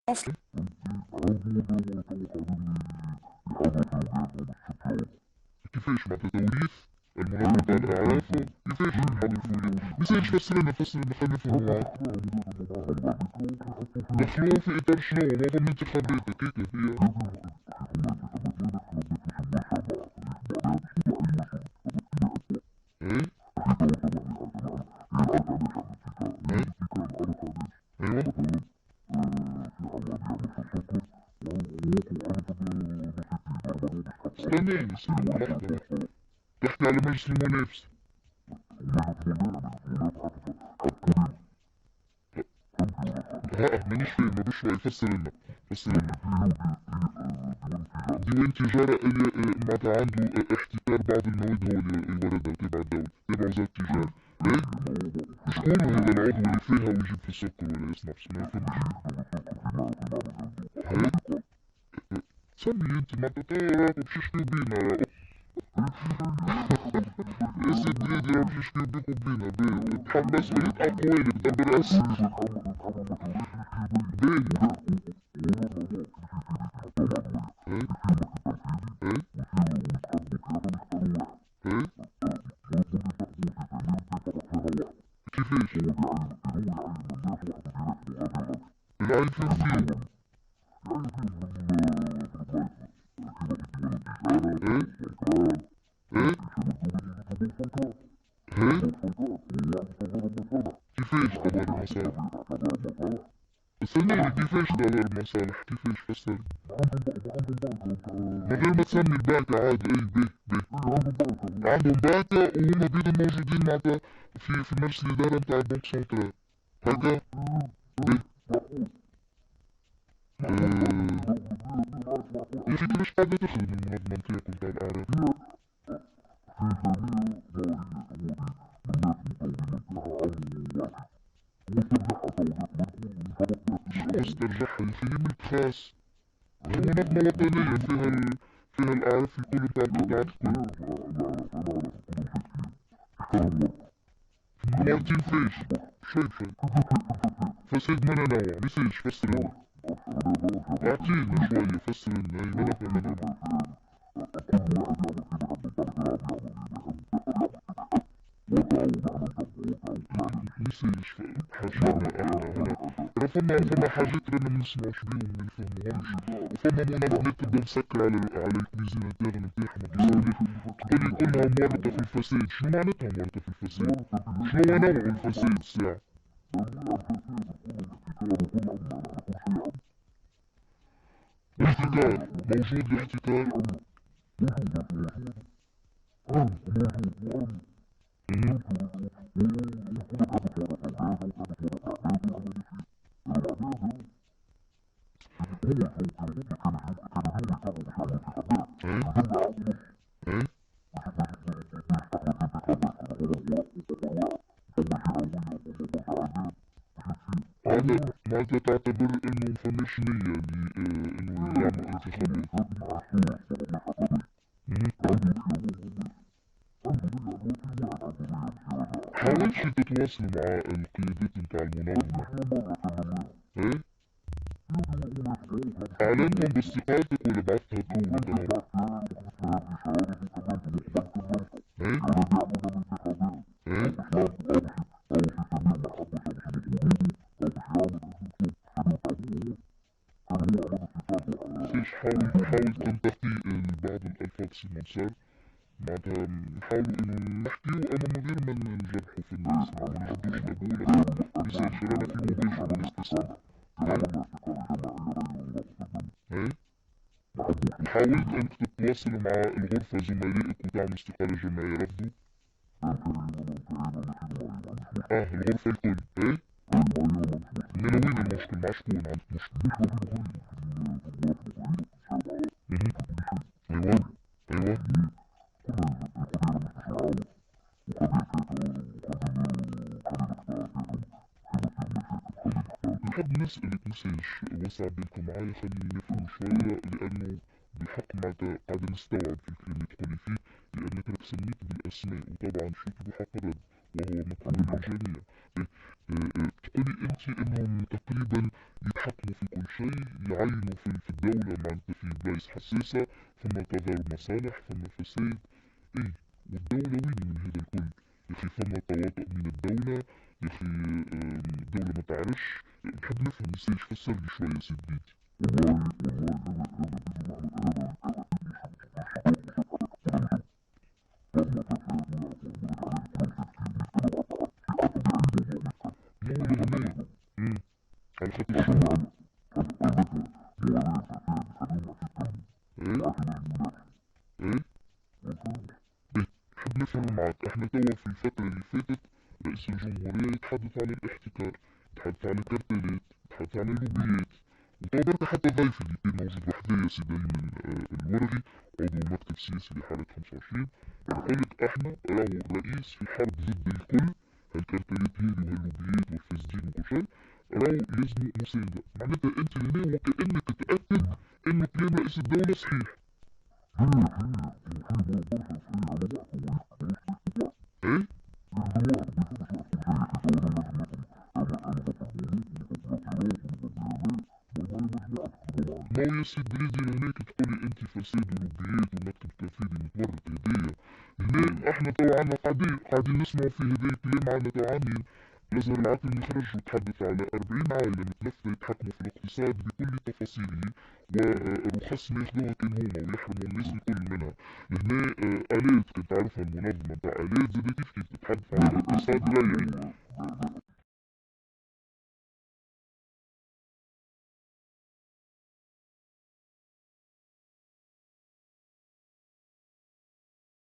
أصلا. كيفاش معناتها توريث المنظمة تاع الإعراف كيفاش حاضر فوري ميسالش فسرلنا خلينا نفهمو معاك. دخلوه في إطار شنو منظمة انتخابات هكاكا هي. ايه ايه ايوه استناني سيبك لحظة تحكي على مجلس المنافسة. ها مانيش فاهم بشوي فسر لنا. ديوان تجارة اللي معناتها عنده احتكار بعض المواد هو اللي يوردها تبع الدولة تبع وزارة التجارة. ايه شكون هذا العضو اللي فيها ويجيب في السكر ولا يصنع بس ما فهمتش. هاي سمي انت معناتها تراكم ششكي بينا يا سيدي بلادي راهم ششكي بيكم بينا باهي تحمس وليت اقوالك دبر اسي باهي. ايه ايه ايه كيفاش العين فين فين. ايه ايه ايه كيفاش تدار المصالح. استناني كيفاش تدار المصالح كيفاش فسر من غير ما تسمي البنك عادي. اي بيه عندهم بنكة وهم بيضوا موجودين معناتها في مجلس الإدارة متاع البنك سنترال هكا. بيه يا أخي كيفاش قاعدة تخدم المنظمة نتاعكم متاع الأعراف. شنو استرجعها يا أخي هي ملك خاص. هي منظمة وطنية فيها الأعراف الكل متاع القطاعات الكل. مارتين فيش شوي فساد من نوع نسيش فسر لنا. اعطينا شوية فسر لنا اي ولا فهمنا. نسيش حاجة احنا هنا فما حاجات رانا منسمعوش بيهم منفهموهمش وفما منظمات تبدا مسكرة على الكويزين انترن نتاعهم تقولي كلها مورطة في الفساد. شنو معناتها مورطة في الفساد؟ شنو نوع الفساد الساعة؟ الاحتكار موجود الاحتكار. مم. ايه ايه معناتها تعتبر انه مفماش نية انه يعمل انتخابات. مم. حاولش تتواصل مع القيادات متاع المنظمة. ايه اعلنهم باستقالتك ولا بعثتها تقول ايه ايه فيش حاول تنتقي بعض الالفاظ المنصر معناتها نحاولوا انه نحكيو اما من غير ما نجرحوا في الناس ما نجبدوش لابولا ميسالش رانا في مباشر والاستسلام. ايه حاولت انك تتواصل مع الغرفة زملائك وتعمل استقالة جماعية رفضوا. الغرفة الكل ايه من وين المشكل مع شكون عندك مشكلة. مهم. ايوه ايوه نحب نسألك مساج وسع بينكم معايا خليني نفهم شوية لأنه بالحق معناتها قاعد نستوعب في الكلام اللي تقولي فيه لأنك راك سميت بالأسماء وطبعا شو تبو حق الرد وهو مطلوب للجميع. تقولي انت انهم تقريبا يتحكموا في كل شيء، يعينوا في الدولة معناتها في بلايص حساسة، ثم تظاهر مصالح، ثم فساد. ايه، والدولة وين من هذا الكل؟ يا اخي ثم تواطؤ من الدولة، يا اخي الدولة ما تعرفش. نحب نفهم، يسالش فسر لي شوية سيد بيتي. ما هو لهنا على خاطر شو؟ ايه ايه إيه، نحب نفهم معاك. احنا توا في الفترة اللي فاتت رئيس الجمهورية يتحدث عن الاحتكار، يتحدث عن الكرتلات، يتحدث عن اللوبيات. وتوا بركة حتى ضيفي اللي كان موجود وحدايا سي دايما الورغي، عضو مكتب سياسي لحالة 25، يقولك احنا راهو الرئيس في حرب ضد الكل، هالكرتلات هذي وهاللوبيات والفاسدين وكل شيء، راهو يلزموا مساندة. معناتها انت هنا وكأنك تتأكد ان كلام رئيس الدولة صحيح. ايه؟ ما هو يا سيد بليدي هناك تقولي انت فساد ولوبيات ومكتب تنفيذي متورط هدايا. هنا احنا طبعا قاعدين نسمعوا في هذا الكلام عنا طبعا. الازهر العقلي خرج وتحدث على 40 عائلة متنفذة يتحكموا في الاقتصاد بكل تفاصيله، ورخص ما ياخذوها كان هما ويحرموا الناس الكل منها. هنا آلات كنت تعرفها المنظمة تاع آلات زاد كيف تتحدث عن اقتصاد ريعي.